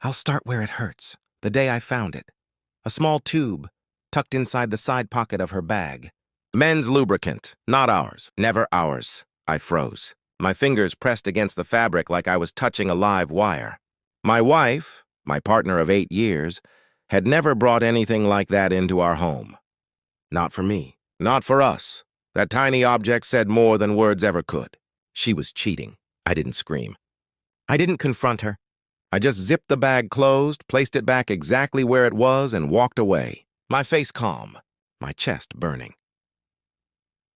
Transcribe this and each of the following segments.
I'll start where it hurts, the day I found it. A small tube, tucked inside the side pocket of her bag. Men's lubricant, not ours, never ours. I froze. My fingers pressed against the fabric like I was touching a live wire. My wife, my partner of 8 years, had never brought anything like that into our home. Not for me, not for us. That tiny object said more than words ever could. She was cheating. I didn't scream. I didn't confront her. I just zipped the bag closed, placed it back exactly where it was, and walked away, my face calm, my chest burning.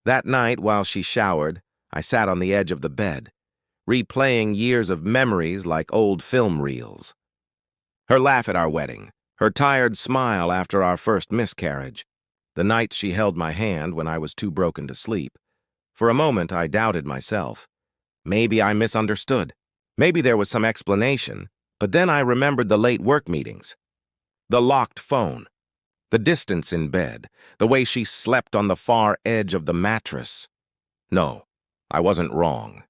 That night, while she showered, I sat on the edge of the bed, replaying years of memories like old film reels. Her laugh at our wedding, her tired smile after our first miscarriage, the nights she held my hand when I was too broken to sleep. For a moment, I doubted myself. Maybe I misunderstood. Maybe there was some explanation, but then I remembered the late work meetings, the locked phone, the distance in bed, the way she slept on the far edge of the mattress. No, I wasn't wrong.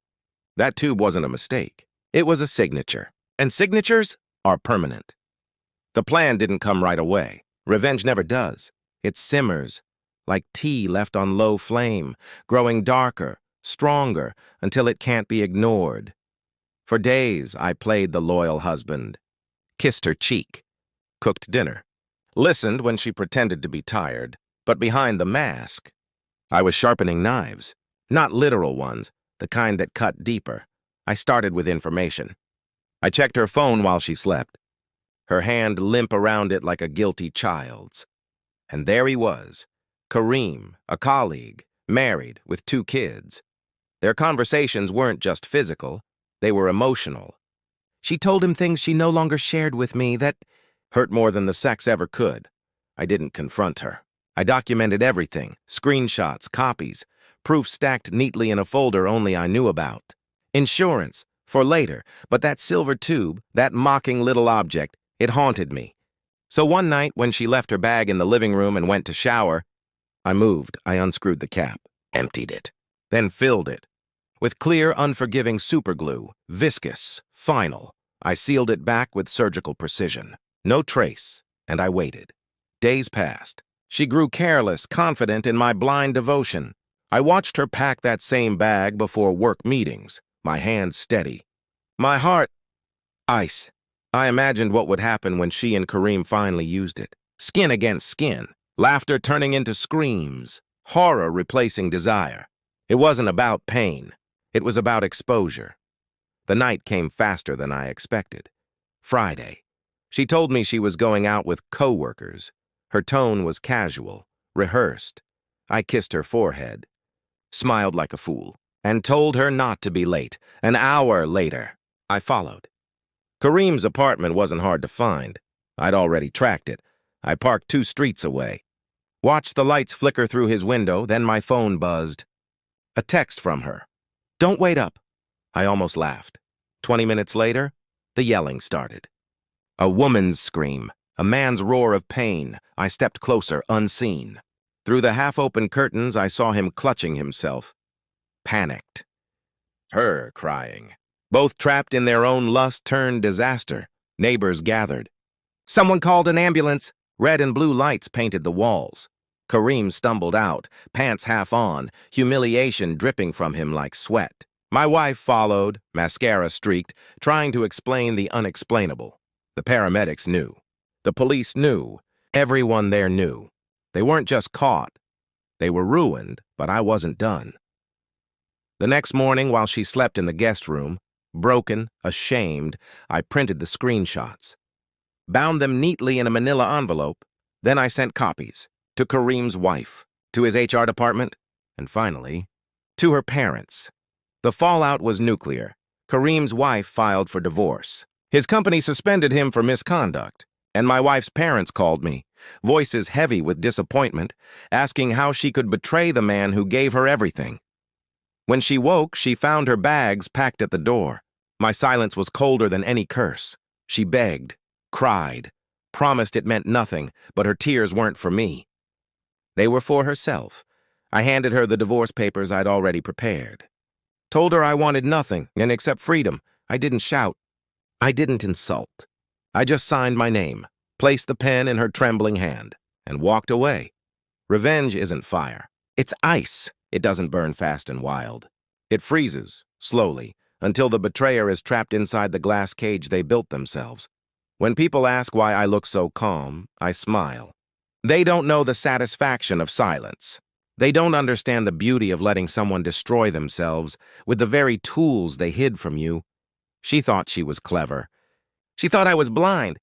That tube wasn't a mistake. It was a signature, and signatures are permanent. The plan didn't come right away. Revenge never does. It simmers, like tea left on low flame, growing darker, stronger, until it can't be ignored. For days, I played the loyal husband, kissed her cheek, cooked dinner, listened when she pretended to be tired, but behind the mask, I was sharpening knives, not literal ones, the kind that cut deeper. I started with information. I checked her phone while she slept, her hand limp around it like a guilty child's. And there he was, Kareem, a colleague, married, with 2 kids. Their conversations weren't just physical, they were emotional. She told him things she no longer shared with me that hurt more than the sex ever could. I didn't confront her. I documented everything, screenshots, copies, proof stacked neatly in a folder only I knew about. Insurance, for later, but that silver tube, that mocking little object, it haunted me. So one night, when she left her bag in the living room and went to shower, I unscrewed the cap, emptied it, then filled it. With clear, unforgiving superglue, viscous, final, I sealed it back with surgical precision. No trace, and I waited. Days passed. She grew careless, confident in my blind devotion. I watched her pack that same bag before work meetings, my hands steady. My heart, ice. I imagined what would happen when she and Kareem finally used it. Skin against skin, laughter turning into screams, horror replacing desire. It wasn't about pain. It was about exposure. The night came faster than I expected. Friday. She told me she was going out with coworkers. Her tone was casual, rehearsed. I kissed her forehead, smiled like a fool, and told her not to be late. An hour later, I followed. Kareem's apartment wasn't hard to find. I'd already tracked it. I parked 2 streets away. Watched the lights flicker through his window, then my phone buzzed. A text from her. "Don't wait up." I almost laughed. 20 minutes later, the yelling started. A woman's scream, a man's roar of pain. I stepped closer, unseen. Through the half-open curtains, I saw him clutching himself. Panicked. Her crying. Both trapped in their own lust-turned disaster. Neighbors gathered. Someone called an ambulance. Red and blue lights painted the walls. Kareem stumbled out, pants half on, humiliation dripping from him like sweat. My wife followed, mascara streaked, trying to explain the unexplainable. The paramedics knew. The police knew. Everyone there knew. They weren't just caught. They were ruined, but I wasn't done. The next morning, while she slept in the guest room, broken, ashamed, I printed the screenshots. Bound them neatly in a manila envelope. Then I sent copies to Kareem's wife, to his HR department, and finally, to her parents. The fallout was nuclear. Kareem's wife filed for divorce. His company suspended him for misconduct, and my wife's parents called me, voices heavy with disappointment, asking how she could betray the man who gave her everything. When she woke, she found her bags packed at the door. My silence was colder than any curse. She begged, cried, promised it meant nothing, but her tears weren't for me. They were for herself. I handed her the divorce papers I'd already prepared. Told her I wanted nothing, and except freedom. I didn't shout. I didn't insult. I just signed my name, placed the pen in her trembling hand, and walked away. Revenge isn't fire. It's ice. It doesn't burn fast and wild. It freezes, slowly, until the betrayer is trapped inside the glass cage they built themselves. When people ask why I look so calm, I smile. They don't know the satisfaction of silence. They don't understand the beauty of letting someone destroy themselves with the very tools they hid from you. She thought she was clever. She thought I was blind.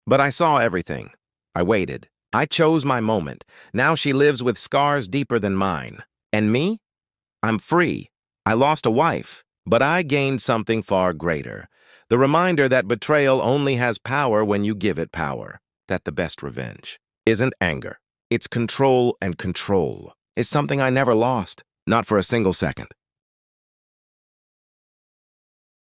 But I saw everything. I waited. I chose my moment. Now she lives with scars deeper than mine. And me? I'm free. I lost a wife, but I gained something far greater. The reminder that betrayal only has power when you give it power. That the best revenge isn't anger. It's control, and control is something I never lost, not for a single second.